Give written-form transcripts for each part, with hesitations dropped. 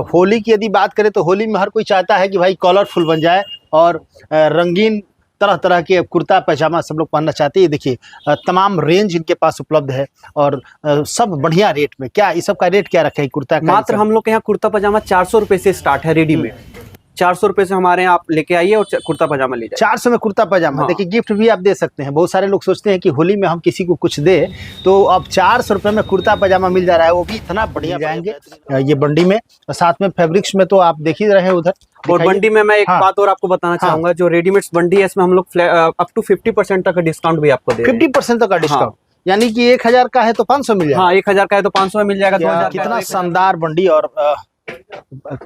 होली की यदि बात करें तो होली में हर कोई चाहता है कि भाई कलरफुल बन जाए और रंगीन तरह तरह के कुर्ता पैजामा सब लोग पहनना चाहते हैं। देखिए तमाम रेंज इनके पास उपलब्ध है और सब बढ़िया रेट में। क्या इस सब का रेट क्या रखा है कुर्ता का? मात्र हम लोग के यहाँ कुर्ता पजामा 400 रुपए से स्टार्ट है रेडीमेड। 400 रुपए से हमारे यहाँ आप लेके आइए और कुर्ता पजामा ले जाइए। 400 में कुर्ता पजामा। हाँ। देखिए गिफ्ट भी आप दे सकते हैं। बहुत सारे लोग सोचते हैं कि होली में हम किसी को कुछ दे, तो अब 400 रुपये में कुर्ता पजामा मिल जा रहा है, वो भी इतना बढ़िया जाएंगे ये बंडी में। साथ में फैब्रिक्स में तो आप देख ही रहे हैं उधर। और बंडी में मैं एक बात और आपको बताना चाहूंगा, जो रेडीमेड बंडी है इसमें हम लोग अप टू 50% तक का डिस्काउंट भी आपको दे रहे हैं। 50% तक का डिस्काउंट, यानी कि 1000 का है तो 500 मिल जाएगा। हाँ, 1000 का है तो 500 में मिल जाएगा। 2000 कितना शानदार बंडी। और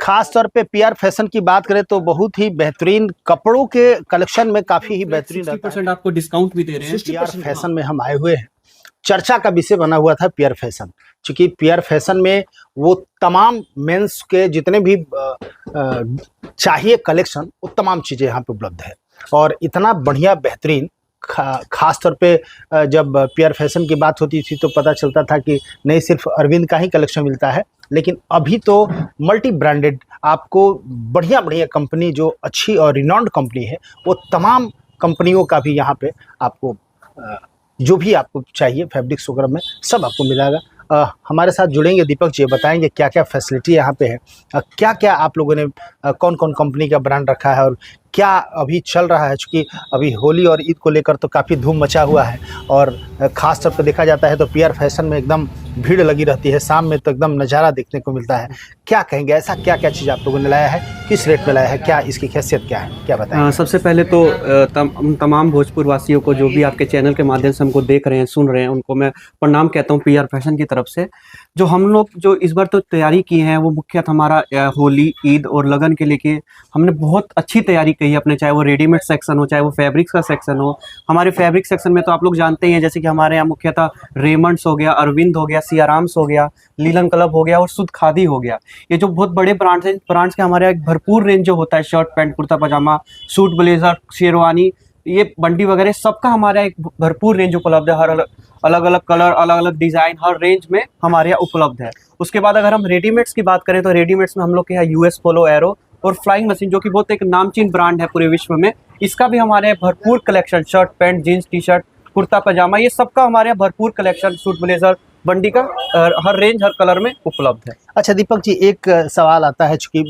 खास तौर पे पीआर फैशन की बात करें तो बहुत ही बेहतरीन कपड़ों के कलेक्शन में काफी ही बेहतरीन 60% आपको डिस्काउंट भी दे रहे हैं। पीआर फैशन में हम आए हुए हैं। चर्चा का विषय बना हुआ था पीआर फैशन, क्योंकि पीआर फैशन में वो तमाम मेंस के जितने भी चाहिए कलेक्शन, वो तमाम चीजें यहाँ पे उपलब्ध है। और इतना बढ़िया बेहतरीन खास तौर पे जब पीआर फैशन की बात होती थी तो पता चलता था कि नहीं सिर्फ अरविंद का ही कलेक्शन मिलता है, लेकिन अभी तो मल्टी ब्रांडेड आपको बढ़िया बढ़िया कंपनी जो अच्छी और रिनाउंड कंपनी है, वो तमाम कंपनियों का भी यहाँ पे आपको जो भी आपको चाहिए फैब्रिक्स वगैरह में सब आपको मिलेगा। हमारे साथ जुड़ेंगे दीपक जी, बताएंगे क्या क्या फैसिलिटी यहाँ पे है, क्या क्या आप लोगों ने कौन कौन कंपनी का ब्रांड रखा है और क्या अभी चल रहा है। चूँकि अभी होली और ईद को लेकर तो काफ़ी धूम मचा हुआ है और ख़ास तौर पर देखा जाता है तो पीआर फैशन में एकदम भीड़ लगी रहती है, शाम में तो एकदम नज़ारा देखने को मिलता है। क्या कहेंगे, ऐसा क्या क्या चीज़ आप लोगों ने लाया है, किस रेट में लाया है, क्या इसकी खासियत क्या है, क्या बताएं? सबसे पहले तो तमाम भोजपुर वासियों को जो भी आपके चैनल के माध्यम से हमको देख रहे हैं, सुन रहे हैं, उनको मैं प्रणाम कहता हूँ पीआर फैशन की तरफ से। जो हम लोग जो इस बार तो तैयारी की है वो मुख्यतः हमारा होली, ईद और लगन के लेके हमने बहुत अच्छी तैयारी की है अपने, चाहे वो रेडीमेड सेक्शन हो, चाहे वो फैब्रिक्स का सेक्शन हो। हमारे फैब्रिक सेक्शन में तो आप लोग जानते ही हैं, जैसे कि हमारे यहाँ मुख्यतः रेमंड्स हो गया, अरविंद हो गया, सियाराम्स हो गया, लीलन क्लब हो गया और शुद्ध खादी हो गया। ये जो बहुत बड़े ब्रांड्स हैं, ब्रांड्स के हमारे यहाँ भरपूर रेंज जो होता है, शर्ट पैंट, कुर्ता पजामा, सूट ब्लेजर, शेरवानी, ये बंडी वगैरह सबका हमारे यहाँ एक भरपूर रेंज उपलब्ध है। हर अलग अलग कलर, अलग अलग डिजाइन हर रेंज में हमारे यहाँ उपलब्ध है। उसके बाद अगर हम रेडीमेड्स की बात करें तो रेडीमेड्स में हम लोग के यहाँ यूएस पोलो, एरो और फ्लाइंग मशीन, जो कि बहुत एक नामचीन ब्रांड है पूरे विश्व में, इसका भी हमारे यहाँ भरपूर collection, shirt pant, jeans T shirt, kurta pyjama, ये सबका हमारे यहाँ भरपूर कलेक्शन, सूट ब्लेजर, बंडी का हर रेंज हर कलर में उपलब्ध है। अच्छा दीपक जी, एक सवाल आता है, चूँकि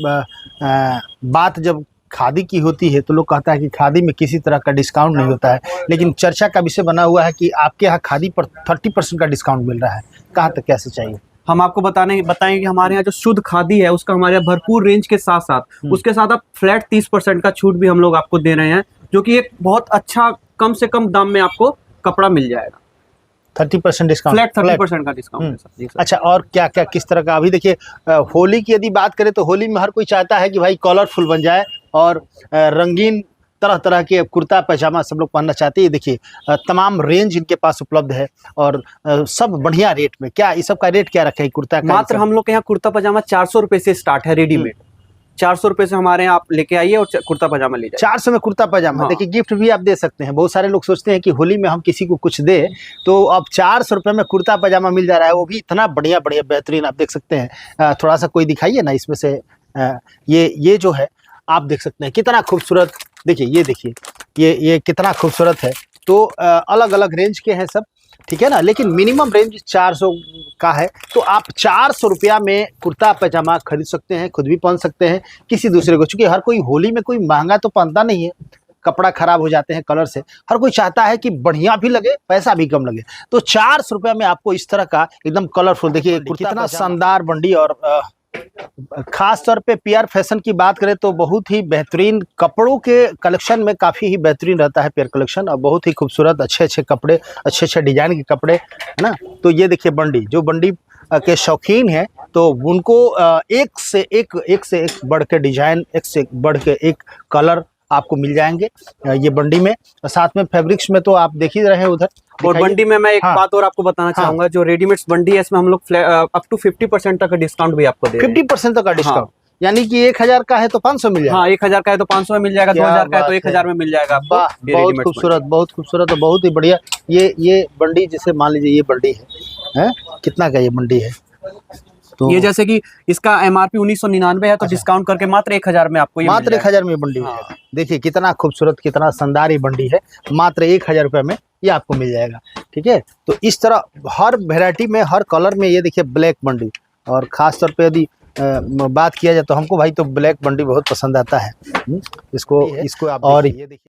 बात जब खादी की होती है तो लोग कहता है कि खादी में किसी तरह का डिस्काउंट नहीं होता है, लेकिन चर्चा का विषय बना हुआ है कि आपके यहाँ खादी पर 30% का डिस्काउंट मिल रहा है। कहाँ तक कैसे चाहिए? हम आपको बताएंगे कि हमारे यहाँ जो शुद्ध खादी है उसका हमारे यहाँ भरपूर रेंज के साथ साथ उसके साथ आप फ्लैट 30% का छूट भी हम लोग आपको दे रहे हैं, जो कि एक बहुत अच्छा कम से कम दाम में आपको कपड़ा मिल जाएगा। 30% डिस्काउंट, फ्लैट 30% का डिस्काउंट है सर। अच्छा, और क्या क्या किस तरह का? अभी देखिए होली की यदि बात करें तो होली में हर कोई चाहता है कि भाई कलरफुल बन जाए और रंगीन तरह तरह के कुर्ता पैजामा सब लोग पहनना चाहते हैं। देखिए तमाम रेंज इनके पास उपलब्ध है और सब बढ़िया रेट में। क्या इस सब का रेट क्या रखा है कुर्ता का? मात्र हम लोग के यहाँ कुर्ता पजामा 400 रुपए से स्टार्ट है रेडीमेड। 400 रुपए से हमारे यहाँ आप लेके आइए और कुर्ता पजामा ले जाइए। 400 में कुर्ता पजामा। हाँ। देखिए गिफ्ट भी आप दे सकते हैं। बहुत सारे लोग सोचते हैं कि होली में हम किसी को कुछ दे, तो अब 400 रुपये में कुर्ता पजामा मिल जा रहा है, वो भी इतना बढ़िया बढ़िया बेहतरीन। आप देख सकते हैं, थोड़ा सा कोई दिखाइए ना इसमें से। ये जो है आप देख सकते हैं कितना खूबसूरत। देखिए ये देखिए ये कितना खूबसूरत है। तो अलग अलग रेंज के हैं सब, ठीक है ना, लेकिन मिनिमम रेंज 400 का है। तो आप 400 रुपया में कुर्ता पैजामा खरीद सकते हैं, खुद भी पहन सकते हैं, किसी दूसरे को। चूँकि हर कोई होली में कोई महंगा तो पहनता नहीं है, कपड़ा खराब हो जाते हैं कलर से। हर कोई चाहता है कि बढ़िया भी लगे, पैसा भी कम लगे। तो 400 रुपया में आपको इस तरह का एकदम कलरफुल, देखिए कितना शानदार बंडी। और खास तौर पे पीआर फैशन की बात करें तो बहुत ही बेहतरीन कपड़ों के कलेक्शन में काफ़ी ही बेहतरीन रहता है पीआर कलेक्शन, और बहुत ही खूबसूरत अच्छे अच्छे कपड़े, अच्छे अच्छे डिजाइन के कपड़े, है ना। तो ये देखिए बंडी, जो बंडी के शौकीन हैं तो उनको एक से एक बढ़ के डिजाइन, एक से बढ़ के एक कलर आपको मिल जाएंगे ये बंडी में। साथ में फैब्रिक्स में तो आप देख ही रहे हैं उधर। और बंडी में मैं एक बात और आपको बताना चाहूंगा, जो रेडीमेड बंडी है इसमें हम लोग अप टू 50% तक का डिस्काउंट भी आपको दे रहे हैं। 50% तक का डिस्काउंट, यानी कि 1000 का है तो 500 मिल जाएगा। हाँ, 1000 का है तो 500 में मिल जाएगा, 2000 का है तो 1000 में मिल जाएगा आपको। बहुत खूबसूरत, बहुत खूबसूरत और बहुत ही बढ़िया। ये बंडी, जैसे मान लीजिए ये बंडी है, कितना का ये बंडी है? तो ये जैसे कि इसका MRP 1999 है, तो अच्छा। डिस्काउंट करके मात्र 1000 में आपको ये मात्र मिल 1000 में बंडी हाँ। मिलेगा। देखिए कितना खूबसूरत कितना शानदार ये बंडी है, मात्र 1000 रुपये में ये आपको मिल जाएगा। ठीक है, तो इस तरह हर वेराइटी में हर कलर में ये देखिए ब्लैक बंडी, और ख़ास तौर पे यदि बात किया जाए तो हमको भाई तो ब्लैक बंडी बहुत पसंद आता है। इसको आप और ये देखिए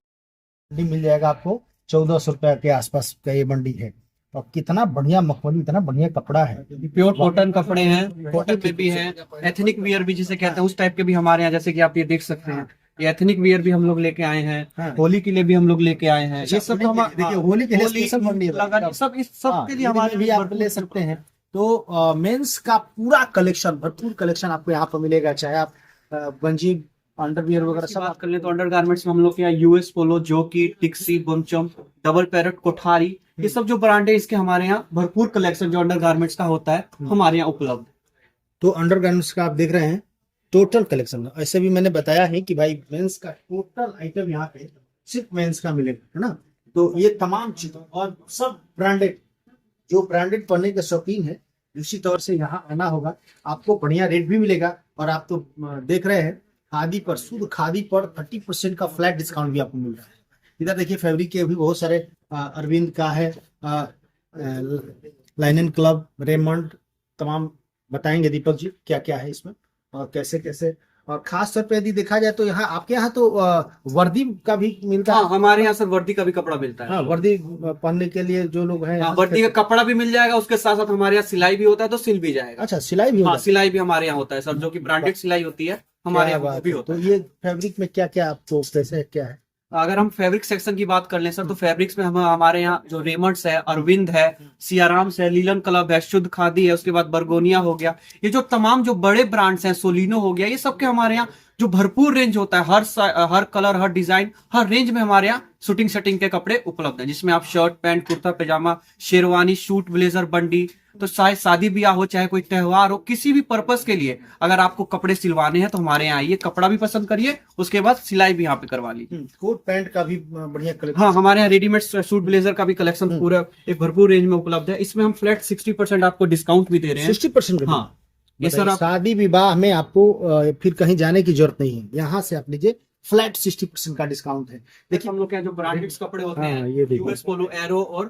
बंडी मिल जाएगा आपको 1400 रुपये के आसपास का ये बंडी है। और कितना बढ़िया मखमली, इतना बढ़िया कपड़ा है। प्योर कॉटन कपड़े हैं, कॉटन में भी हैं, एथनिक वियर भी जिसे कहते हैं उस टाइप के भी हमारे यहाँ, जैसे कि आप ये देख सकते हैं, ये एथनिक वियर भी हम लोग लेके आए हैं, हाँ। होली के लिए भी हम लोग लेके आए हैं। ये सब तो देखिए होली के लिए स्पेशल बंडी है। लगाने सब इस सब के लिए हमारे भी आप ले सकते हैं। तो मेंस का पूरा कलेक्शन, भरपूर कलेक्शन आपको यहाँ पर मिलेगा, चाहे आप गंजी अंडरवियर वगैरह सब बात कर ले तो अंडर गारमेंट्स में हम लोग के यहाँ यूएस पोलो, जोकी, टिक्सी, बमचम, डबल पैरेट, कोठारी, ये सब जो ब्रांड है इसके हमारे यहाँ भरपूर कलेक्शन जो अंडर गारमेंट्स का होता है हमारे यहाँ उपलब्ध। तो अंडर गारमेंट्स का आप देख रहे हैं टोटल कलेक्शन। ऐसे भी मैंने बताया है कि भाई मेंस का टोटल आइटम यहाँ पे सिर्फ मेंस का मिलेगा, है ना। तो ये तमाम चीजें और सब ब्रांडेड, जो ब्रांडेड पहनने के शौकीन है उसी तौर से यहाँ आना होगा। आपको बढ़िया रेट भी मिलेगा, और आप तो देख रहे हैं खादी पर, शुद्ध खादी पर 30% का फ्लैट डिस्काउंट भी आपको मिल रहा है। इधर देखिए फैब्रिक के भी बहुत सारे अरविंद का है, लाइनन क्लब, रेमंड, तमाम बताएंगे दीपक जी क्या क्या है इसमें और कैसे कैसे। और खास तौर पे यदि देखा जाए तो यहाँ आपके यहाँ तो वर्दी का भी मिलता है। हाँ, हमारे यहाँ सर वर्दी का भी कपड़ा मिलता है। हाँ, वर्दी पहनने के लिए जो लोग हैं, वर्दी का कपड़ा भी मिल जाएगा, उसके साथ साथ हमारे यहाँ सिलाई भी होता है, तो सिल भी जाएगा। अच्छा, सिलाई भी हाँ, होता है? सिलाई भी हमारे यहाँ होता है सर, जो कि ब्रांडेड सिलाई होती है हमारे यहाँ भी होता है। है। तो ये फैब्रिक में क्या क्या आपको कैसे क्या है? अगर हम फैब्रिक सेक्शन की बात कर लें सर, तो फैब्रिक्स में हमारे यहाँ जो रेमंड्स है, अरविंद है, सियाराम्स है, लीलन क्लब है, शुद्ध खादी है, उसके बाद बर्गोनिया हो गया, ये जो तमाम जो बड़े ब्रांड्स हैं, सोलिनो हो गया, ये सब के हमारे यहाँ जो भरपूर रेंज होता है, हर कलर, हर डिजाइन, हर रेंज में हमारे यहाँ शूटिंग शटिंग के कपड़े उपलब्ध हैं, जिसमें आप शर्ट, पैंट, कुर्ता पैजामा, शेरवानी, सूट, ब्लेजर, बंडी, तो चाहे शादी ब्याह हो, चाहे कोई त्योहार हो, किसी भी पर्पस के लिए अगर आपको कपड़े सिलवाने हैं तो हमारे यहाँ आइए, कपड़ा भी पसंद करिए, उसके बाद सिलाई भी यहाँ पे करवा लीजिए। कोट पैंट का भी बढ़िया कलेक्शन। हाँ, हमारे यहाँ रेडीमेड सूट ब्लेजर का भी कलेक्शन पूरा एक भरपूर रेंज में उपलब्ध है। इसमें हम फ्लैट 60% आपको डिस्काउंट भी दे रहे हैं। 60%? हाँ, ये सर शादी विवाह में आपको फिर कहीं जाने की जरूरत नहीं है, यहाँ से आप लीजिए, फ्लैट 60% का डिस्काउंट है। देखिए हम लोग के यहाँ जो ब्रांडेड कपड़े होते हैं, ये देखिए यूएस पोलो, एरो और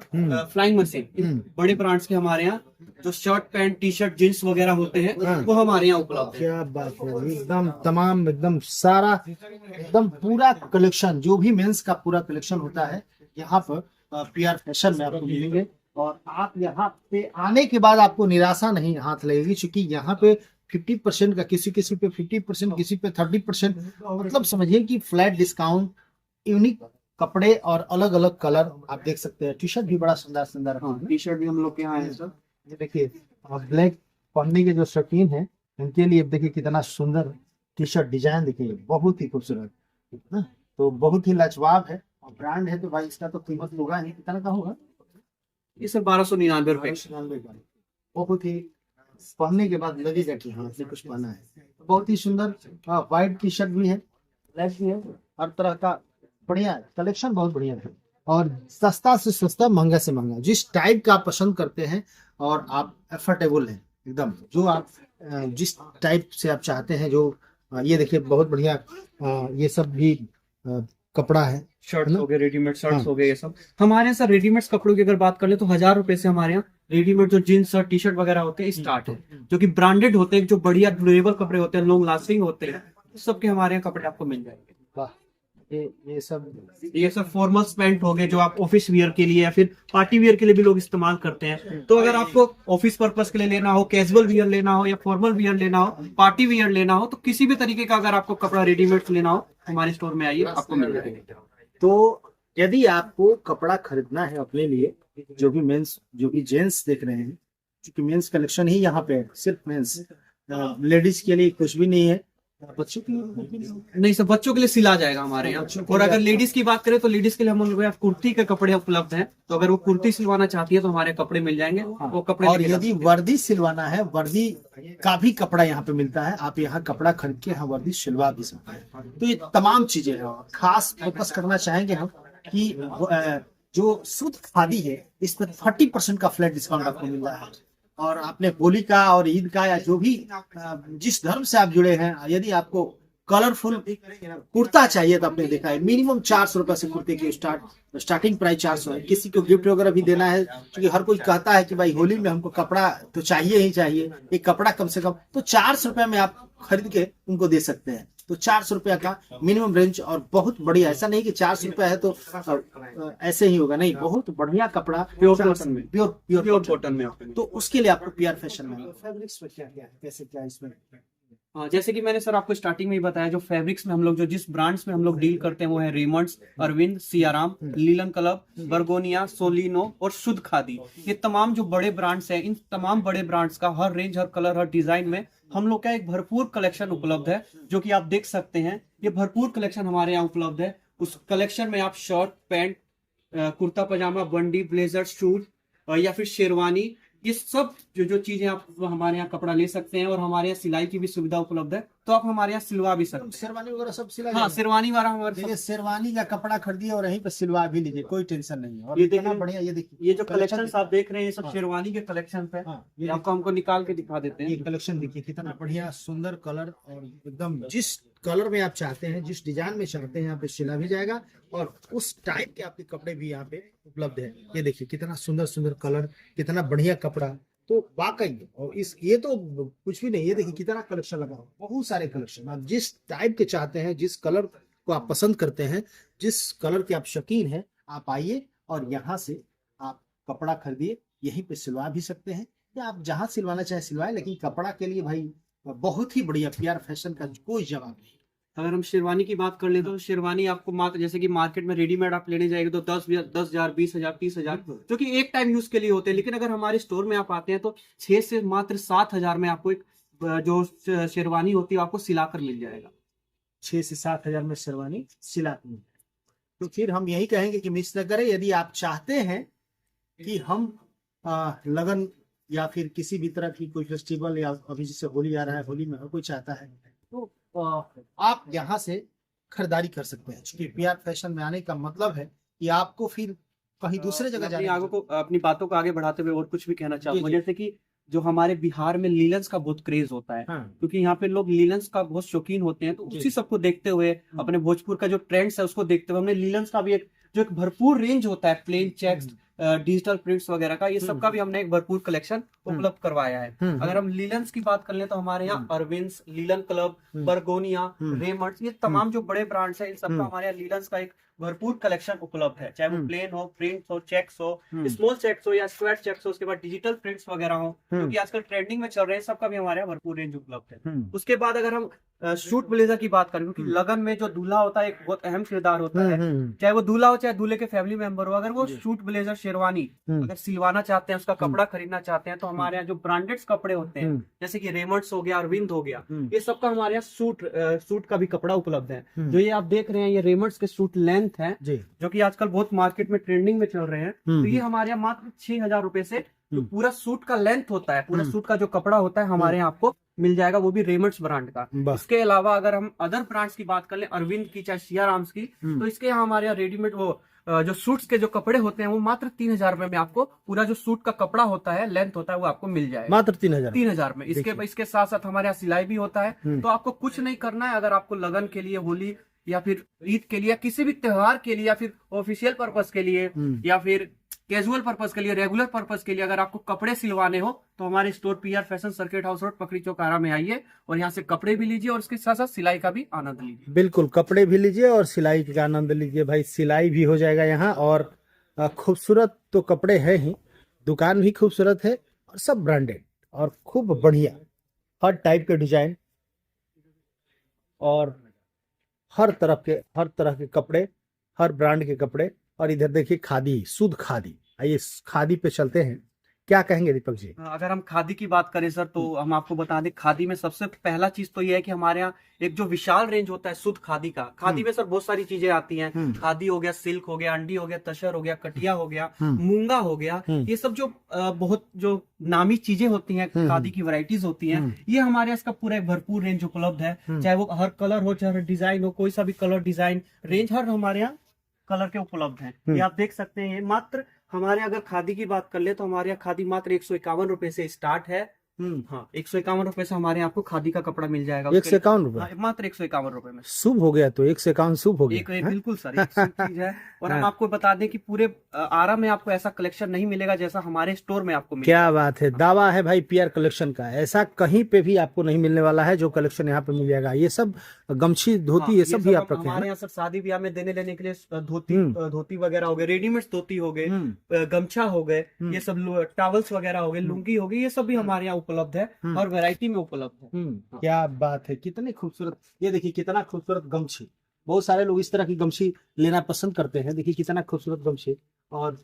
फ्लाइंग मशीन, बड़े ब्रांड्स के हमारे यहाँ जो shirt, pant, T shirt, jeans वगैरह होते हैं वो हमारे यहाँ उपलब्ध है। क्या बात है, एकदम तमाम, एकदम सारा, एकदम पूरा कलेक्शन, जो भी मेंस का पूरा कलेक्शन होता है यहाँ पर पीआर फैशन में आपको मिलेंगे। और आप यहाँ पे आने के बाद आपको निराशा नहीं हाथ लगेगी, क्योंकि यहाँ पे 50% का, किसी किसी पे 50%, किसी पे 30%, मतलब समझिए कि फ्लैट डिस्काउंट, यूनिक कपड़े और अलग अलग कलर आप देख सकते हैं। टी शर्ट भी बड़ा सुंदर सुंदर है। टी शर्ट भी हम लोग के यहाँ है सर। ये देखिए ब्लैक पहनने के जो शौकीन है उनके लिए देखिए कितना सुंदर टी शर्ट डिजाइन, देखिए बहुत ही खूबसूरत ना। तो बहुत ही लाजवाब है, और ब्रांड है तो भाई इसका तो कीमत होगा ही। कितना का होगा ये सर? 1299 रुपए। बहुत ही पहनने के बाद लगेगा कि हाँ से कुछ पहना है। बहुत ही सुंदर व्हाइट टी शर्ट भी है, ब्लैक भी है, हर तरह का बढ़िया कलेक्शन, बहुत बढ़िया है। और सस्ता से सस्ता, महंगा से महंगा, जिस टाइप का आप पसंद करते हैं और आप एफर्टेबल हैं एकदम, जो आप जिस टाइप से आप चाहते हैं, जो ये देखिए बहुत बढ़िया ये सब भी कपड़ा है। शर्ट्स हो गए, रेडीमेड शर्ट्स हो गए, ये सब हमारे यहाँ सर। रेडीमेड कपड़ों की अगर बात कर ले तो 1000 रुपए से हमारे यहाँ रेडीमेड जो जींस शर्ट, टी शर्ट वगैरह होते हैं स्टार्ट है, जो कि ब्रांडेड होते हैं, जो बढ़िया ड्यूरेबल कपड़े होते हैं, लॉन्ग लास्टिंग होते हैं, सबके हमारे यहाँ कपड़े आपको मिल जाएंगे। ये सब फॉर्मल पैंट हो गए, जो आप ऑफिस वियर के लिए या फिर पार्टी वियर के लिए भी लोग इस्तेमाल करते हैं। तो अगर आपको ऑफिस पर्पस के लिए लेना हो, कैजुअल वियर लेना हो, या फॉर्मल वियर लेना हो, पार्टी वियर लेना हो, तो किसी भी तरीके का अगर आपको कपड़ा रेडीमेड लेना हो, हमारे स्टोर में आइए, आपको मिल जाएगा। तो यदि आपको कपड़ा खरीदना है अपने लिए, जो भी मेंस, जो भी जेंट्स देख रहे हैं, क्योंकि मेंस कलेक्शन ही यहाँ पे है, सिर्फ मेंस, लेडीज के लिए कुछ भी नहीं है, बच्चों के लिए नहीं सर, बच्चों के लिए सिला जाएगा हमारे यहाँ। और अगर लेडीज की बात करें तो लेडीज के लिए हम लोग कुर्ती के कपड़े उपलब्ध हैं, तो अगर वो कुर्ती सिलवाना चाहती है तो हमारे कपड़े मिल जाएंगे, वो कपड़े। और यदि वर्दी सिलवाना है, वर्दी का भी कपड़ा यहाँ पे मिलता है, आप यहाँ कपड़ा खरीद के यहाँ वर्दी सिलवा भी सकते हैं। तो ये तमाम चीजें हैं। खास फोकस करना चाहेंगे हम कि जो शुद्ध खादी है, इस पर 30% का फ्लैट डिस्काउंट आपको मिल रहा है। और आपने होली का और ईद का या जो भी जिस धर्म से आप जुड़े हैं, यदि आपको कलरफुल कुर्ता चाहिए तो आपने देखा है मिनिमम 400 रुपए से कुर्ते की स्टार्टिंग प्राइस 400 है। किसी को गिफ्ट वगैरह भी देना है, क्योंकि हर कोई कहता है कि भाई होली में हमको कपड़ा तो चाहिए ही चाहिए, एक कपड़ा कम से कम, तो 400 रुपए में आप खरीद के उनको दे सकते हैं। तो 400 रुपया का मिनिमम रेंज, और बहुत बढ़िया, ऐसा नहीं कि 400 रुपया है तो ऐसे ही होगा, नहीं, बहुत बढ़िया कपड़ा, प्योर कॉटन में, प्योर कॉटन में। तो उसके लिए आपको पीआर फैशन में फैब्रिक्स में क्या क्या है, कैसे क्या इसमें। हाँ, जैसे कि मैंने सर आपको स्टार्टिंग में ही बताया, जो फैब्रिक्स में हम लोग जो जिस ब्रांड्स में हम लोग डील करते हैं वो है Raymonds, Arvind, Siyaram, linen club, बर्गोनिया, सोलिनो और शुद्ध खादी। ये तमाम जो बड़े ब्रांड्स हैं, इन तमाम बड़े ब्रांड्स का हर रेंज, हर कलर, हर डिजाइन में हम लोग का एक भरपूर कलेक्शन उपलब्ध है, जो कि आप देख सकते हैं। ये भरपूर कलेक्शन हमारे यहाँ उपलब्ध है। उस कलेक्शन में आप शर्ट, पैंट, कुर्ता पजामा, बंडी, ब्लेजर, शूज या फिर शेरवानी, ये सब जो चीजें आप हमारे यहाँ कपड़ा ले सकते हैं। और हमारे यहाँ सिलाई की भी सुविधा उपलब्ध है, तो आप हमारे यहाँ सिलवा भी सकते हैं। शेरवानी वगैरह सब सिला, हाँ, शेरवानी वाला हमारे देखिए शेरवानी का कपड़ा खरीदिए और यहीं पे सिलवा भी लीजिए, कोई टेंशन नहीं है। और ये इतना देखिए, बढ़िया, ये देखिए ये जो कलेक्शन आप देख रहे हैं, ये सब हाँ। शेरवानी के कलेक्शन पे। ये आपको हमको निकाल के दिखा देते ये हैं। कलेक्शन देखिए कितना बढ़िया सुंदर कलर, और एकदम जिस कलर में आप चाहते हैं, जिस डिजाइन में चाहते हैं, यहाँ पे सिला भी जाएगा, और उस टाइप के आपके कपड़े भी यहाँ पे उपलब्ध है। ये देखिए कितना सुंदर सुंदर कलर, कितना बढ़िया कपड़ा, तो वाकई। और ये तो कुछ भी नहीं, ये देखिए कितना कलेक्शन लगा हुआ, बहुत सारे कलेक्शन। आप जिस टाइप के चाहते हैं, जिस कलर को आप पसंद करते हैं, जिस कलर के आप शौकीन हैं, आप आइए और यहाँ से आप कपड़ा खरीदिए, यहीं पे सिलवा भी सकते हैं, या आप जहाँ सिलवाना चाहे सिलवाए, लेकिन कपड़ा के लिए भाई बहुत ही बढ़िया पीआर फैशन का कोई जवाब नहीं। अगर हम शेरवानी की बात कर ले तो शेरवानी आपको मात्र, जैसे कि मार्केट में रेडीमेड आप लेने जाएंगे तो 10,000, 20,000, 30,000, जो कि एक टाइम यूज के लिए होते हैं। लेकिन अगर हमारे स्टोर में आप आते हैं तो 6 से मात्र 7,000 में आपको एक जो शेरवानी होती है आपको सिलाकर मिल जाएगा। 6 से 7 हजार में शेरवानी सिलाती है। तो फिर हम यही कहेंगे कि मिस न करें। यदि आप चाहते हैं कि हम लगन या फिर किसी भी तरह की कोई फेस्टिवल, या अभी जैसे होली आ रहा है, होली में हर कोई चाहता है, तो आप यहाँ से खरीदारी कर सकते हैं। क्योंकि पीआर फैशन में आने का मतलब है कि आपको फिर कहीं दूसरे जगह अपनी जाने आगे को, अपनी बातों को आगे बढ़ाते हुए और कुछ भी कहना चाहूंगा, जी। जैसे कि जो हमारे बिहार में लीलंस का बहुत क्रेज होता है, हाँ। क्योंकि यहाँ पे लोग लीलंस का बहुत शौकीन होते हैं। तो जी। उसी सबको देखते हुए, अपने भोजपुर का जो ट्रेंड्स है उसको देखते हुए, हमने लीलंस का भी एक भरपूर रेंज होता है, प्लेन चेक्स, डिजिटल प्रिंट्स वगैरह का, ये सब का भी हमने एक भरपूर कलेक्शन उपलब्ध करवाया है। अगर हम लीलंस की बात कर ले तो हमारे यहाँ अरविंद, लीलन क्लब, बर्गोनिया, रेमंड्स, ये तमाम जो बड़े ब्रांड्स हैं, इन सबका हमारे यहाँ लीलंस का एक भरपूर कलेक्शन उपलब्ध है। चाहे वो प्लेन हो, प्रिंट्स हो, चेक्स हो, स्मॉल चेक्स हो या स्क्वायर चेक्स हो, उसके बाद डिजिटल प्रिंट्स वगैरह हो, क्योंकि आजकल ट्रेंडिंग में चल रहे हैं, सबका भी हमारे यहाँ भरपूर रेंज उपलब्ध है। उसके बाद अगर हम सूट ब्लेजर की बात करें, क्योंकि लगन में जो दूल्हा होता है एक बहुत अहम किरदार होता है, चाहे वो दूल्हा हो चाहे दूल्हे के फैमिली मेंबर हो, अगर वो सूट ब्लेजर शेरवानी अगर सिलवाना चाहते हैं, उसका कपड़ा खरीदना चाहते हैं, तो हमारे यहाँ जो ब्रांडेड कपड़े होते हैं, जैसे कि रेमंड्स हो गया, अरविंद हो गया, ये सबका हमारे यहाँ सूट का भी कपड़ा उपलब्ध है। जो ये आप देख रहे हैं, ये रेमंड्स के सूट लेंथ है, जो कि आजकल बहुत मार्केट में ट्रेंडिंग में चल रहे हैं। तो ये हमारे यहाँ मात्र 6,000 रुपए से जो पूरा सूट का लेंथ होता है, पूरा सूट का जो कपड़ा होता है, हमारे यहाँ आपको मिल जाएगा, वो भी रेमंड्स ब्रांड का। इसके अलावा अगर हम अदर ब्रांड्स की बात कर ले, अरविंद की चाहे सियाराम्स की, तो इसके यहाँ हमारे यहाँ रेडीमेड वो जो सूट्स के जो कपड़े होते हैं, वो मात्र 3,000 रुपए में आपको पूरा जो सूट का कपड़ा होता है, लेंथ होता है, वो आपको मिल जाएगा मात्र 3,000 में। इसके साथ साथ हमारे यहाँ सिलाई भी होता है। तो आपको कुछ नहीं करना है। अगर आपको लगन के लिए, होली या फिर ईद के लिए, किसी भी त्योहार के लिए, या फिर ऑफिशियल पर्पस के लिए, या फिर कैजुअल पर्पस के लिए, रेगुलर पर्पस के लिए, अगर आपको कपड़े सिलवाने हो तो हमारे store PR fashion, circuit house road, पकड़ी चौक, आरा में आइए और यहाँ से कपड़े भी लीजिए और उसके साथ साथ सिलाई का भी आनंद लीजिए। बिल्कुल, कपड़े भी लीजिए और सिलाई का आनंद लीजिए भाई। सिलाई भी हो जाएगा यहाँ, और खूबसूरत तो कपड़े हैं ही, दुकान भी खूबसूरत है, और सब ब्रांडेड और खूब बढ़िया, हर टाइप के डिजाइन और हर तरह के कपड़े, हर ब्रांड के कपड़े। और इधर देखिए खादी, शुद्ध खादी। आइए खादी पे चलते हैं, क्या कहेंगे दीपक जी? अगर हम खादी की बात करें सर, तो हम आपको बता दें, खादी में सबसे पहला चीज तो ये है कि हमारे यहाँ एक जो विशाल रेंज होता है शुद्ध खादी का। खादी में सर बहुत सारी चीजें आती हैं। खादी हो गया, सिल्क हो गया, अंडी हो गया, तसर हो गया, कटिया हो गया, मूंगा हो गया, ये सब जो बहुत जो नामी चीजें होती हैं, खादी की वैरायटीज होती हैं, ये हमारे यहाँ इसका पूरा एक भरपूर रेंज उपलब्ध है। चाहे वो हर कलर हो, चाहे डिजाइन हो, कोई सा भी कलर डिजाइन रेंज हर हमारे यहाँ कलर के उपलब्ध हैं। ये आप देख सकते हैं, ये मात्र हमारे अगर खादी की बात कर ले तो हमारे यहाँ खादी मात्र 151 रुपए से स्टार्ट है। हाँ, 151 रुपए से हमारे यहाँ आपको खादी का कपड़ा मिल जाएगा। 151 रुपए हाँ, मात्र 151 रुपए में। शुभ हो गया, तो 151 शुभ हो एक गया। बिल्कुल सर, एक शुभ चीज है। और हम आपको बता दें कि पूरे आरा में आपको ऐसा कलेक्शन नहीं मिलेगा जैसा हमारे स्टोर में आपको मिलेगा। क्या बात है, दावा है भाई पीआर कलेक्शन का, ऐसा कहीं पे भी आपको नहीं मिलने वाला है जो कलेक्शन यहाँ पे मिल जाएगा। ये सब गमछी धोती हाँ, ये सब भी आप रखे हैं हमारे ना? यहाँ सर शादी ब्याह में देने लेने के लिए धोती वगैरह हो गए, रेडीमेड धोती हो गए, गमछा हो गए, ये सब टॉवल्स वगैरह हो गए, लुंगी हो गई, ये सब भी हमारे यहाँ उपलब्ध है और वैरायटी में उपलब्ध है। क्या बात है, कितने खूबसूरत, ये देखिए कितना खूबसूरत गमछी। बहुत सारे लोग इस तरह की गमछी लेना पसंद करते हैं। देखिए कितना खूबसूरत गमछी, और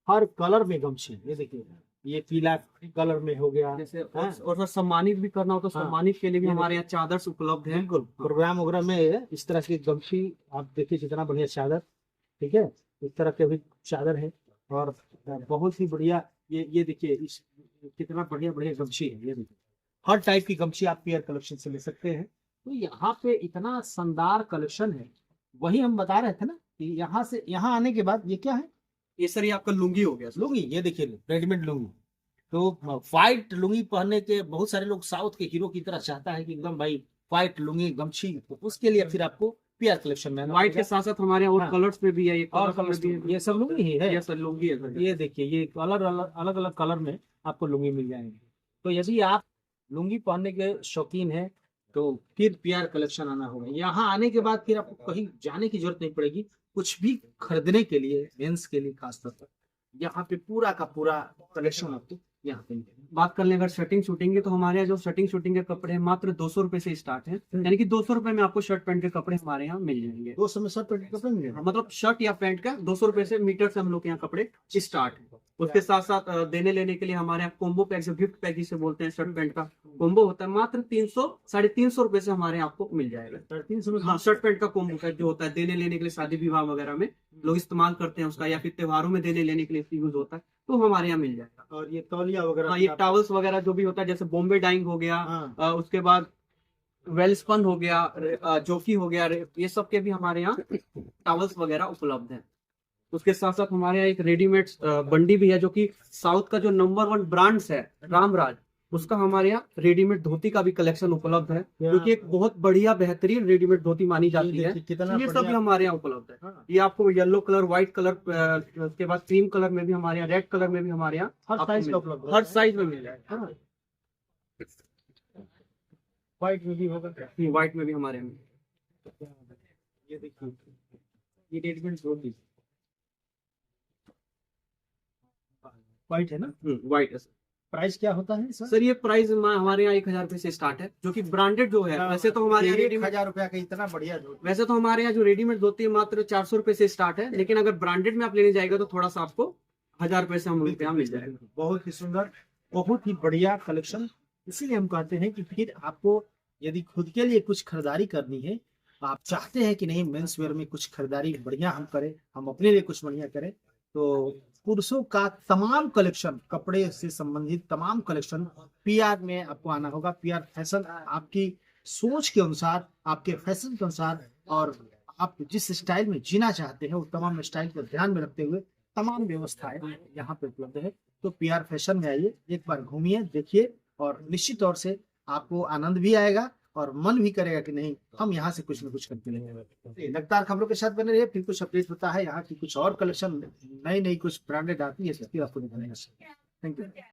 हर कलर में गमछी। ये देखिए, ये पीला कलर में हो गया जैसे और सर सम्मानित भी करना हो तो सम्मानित के लिए भी हमारे यहाँ चादर उपलब्ध है। बिल्कुल, प्रोग्राम वगैरह में इस तरह की गमछी आप देखिए, कितना बढ़िया चादर। ठीक है, इस तरह के भी चादर है, और बहुत ही बढ़िया। ये देखिए, इस कितना बढ़िया बढ़िया गमछी है। ये देखिए, हर टाइप की गमछी आप पीआर कलेक्शन से ले सकते हैं। तो यहाँ पे इतना शानदार कलेक्शन है। वही हम बता रहे थे ना कि यहाँ आने के बाद ये क्या है, ये सर ये आपका लुंगी हो गया। लुंगी। ये देखिए रेडीमेड लुंगी। तो व्हाइट लुंगी पहनने के बहुत सारे लोग साउथ के हीरो की तरह चाहता है कि एकदम भाई व्हाइट लुंगी गमछी, तो उसके लिए फिर आपको पीआर कलेक्शन में व्हाइट के साथ साथ हमारे यहाँ और कलर्स में भी है, ये और कलर्स भी है। ये सब लुंगी ही है। ये सर लुंगी है सर। ये देखिए, ये अलग अलग कलर में आपको लुंगी मिल जाएंगे। तो यदि आप लुंगी पहनने के शौकीन है तो फिर पीआर कलेक्शन आना होगा। यहाँ आने के बाद फिर आपको कहीं जाने की जरूरत नहीं पड़ेगी। कुछ भी खरीदने के लिए, मेंस के लिए खासतौर पर, यहाँ पे पूरा का पूरा कलेक्शन आपको यहाँ पे मिलेगा। बात कर ले अगर शर्टिंग शूटिंग की, तो हमारे यहाँ जो शर्टिंग शूटिंग के कपड़े हैं मात्र 200 रुपए से स्टार्ट है। यानी कि 200 रुपए में आपको शर्ट पैंट के कपड़े हमारे यहाँ मिल जाएंगे। 200 में शर्ट पैंट कपड़े मिलेगा, मतलब शर्ट या पैंट का 200 रुपए से मीटर से हम लोग के यहाँ कपड़े स्टार्ट है। उसके साथ साथ देने लेने के लिए हमारे यहाँ कोम्बो पैक, जो गिफ्ट पैक जिसे बोलते हैं, शर्ट पैंट का कोम्बो होता है, मात्र 300-350 रुपए से हमारे यहाँ आपको मिल जाएगा। 350 में। हाँ, शर्ट पैंट का कोम्बो पैक जो होता है देने लेने के लिए, शादी विवाह वगैरह में लोग इस्तेमाल करते हैं उसका, या फिर त्योहारों में देने लेने के लिए यूज होता है, तो हमारे यहाँ मिल जाएगा। और ये तौलिया वगैरह, हाँ, ये टॉवल्स वगैरह जो भी होता है, जैसे बॉम्बे डाइंग हो गया, उसके बाद वेलस्पन हो गया, जोकी हो गया, ये सब के भी हमारे यहाँ टॉवल्स वगैरह उपलब्ध है। उसके साथ साथ हमारे यहाँ एक रेडीमेड बंडी भी है, जो कि साउथ का जो नंबर 1 ब्रांड्स है रामराज, उसका हमारे यहाँ रेडीमेड धोती का भी कलेक्शन उपलब्ध है, क्योंकि एक बहुत बढ़िया बेहतरीन रेडीमेड धोती मानी जाती है। ये सब भी हमारे यहाँ उपलब्ध है। ये आपको येलो कलर, व्हाइट कलर, उसके बाद क्रीम कलर में भी हमारे यहाँ, रेड कलर में भी हमारे यहाँ हर साइज का उपलब्ध है। हर साइज में मिल जाएगा। व्हाइट में भी होगा। व्हाइट में भी हमारे यहाँ। ये देखिए, ये रेडीमेड धोती व्हाइट है ना? व्हाइट है। प्राइस क्या होता है सर ये प्राइस हमारे यहाँ 1000 रुपए से स्टार्ट है, जो कि ब्रांडेड जो है। वैसे तो हमारे यहाँ 1000 रुपया का इतना बढ़िया धोती। वैसे तो हमारे यहाँ जो रेडीमेड धोती है मात्र 400 रुपए से स्टार्ट है, लेकिन अगर ब्रांडेड में आप लेने जाएगा तो थोड़ा सा आपको 1000 रुपए से हम यहाँ मिल जाएगा। बहुत ही सुंदर, बहुत ही बढ़िया कलेक्शन। इसीलिए हम कहते हैं कि फिर आपको यदि खुद के लिए कुछ खरीदारी करनी है, आप चाहते हैं कि नहीं मेंस वेयर में कुछ खरीदारी बढ़िया हम करें, हम अपने लिए कुछ बढ़िया करें, तो पुरुषों का तमाम कलेक्शन, कपड़े से संबंधित तमाम कलेक्शन पीआर में आपको आना होगा। पीआर फैशन आपकी सोच के अनुसार, आपके फैशन के अनुसार, और आप जिस स्टाइल में जीना चाहते हैं वो तमाम स्टाइल को ध्यान में रखते हुए तमाम व्यवस्थाएं यहाँ पे उपलब्ध है। तो पीआर फैशन में आइए, एक बार घूमिए, देखिए, और निश्चित तौर से आपको आनंद भी आएगा और मन भी करेगा कि नहीं हम यहाँ से कुछ न कुछ करते रहेंगे। लगातार खबरों के साथ बने रहिए, फिर कुछ अपडेट होता है यहाँ की, कुछ और कलेक्शन नई कुछ ब्रांडेड आती है, फिर आपको दिखाएंगे। Thank you.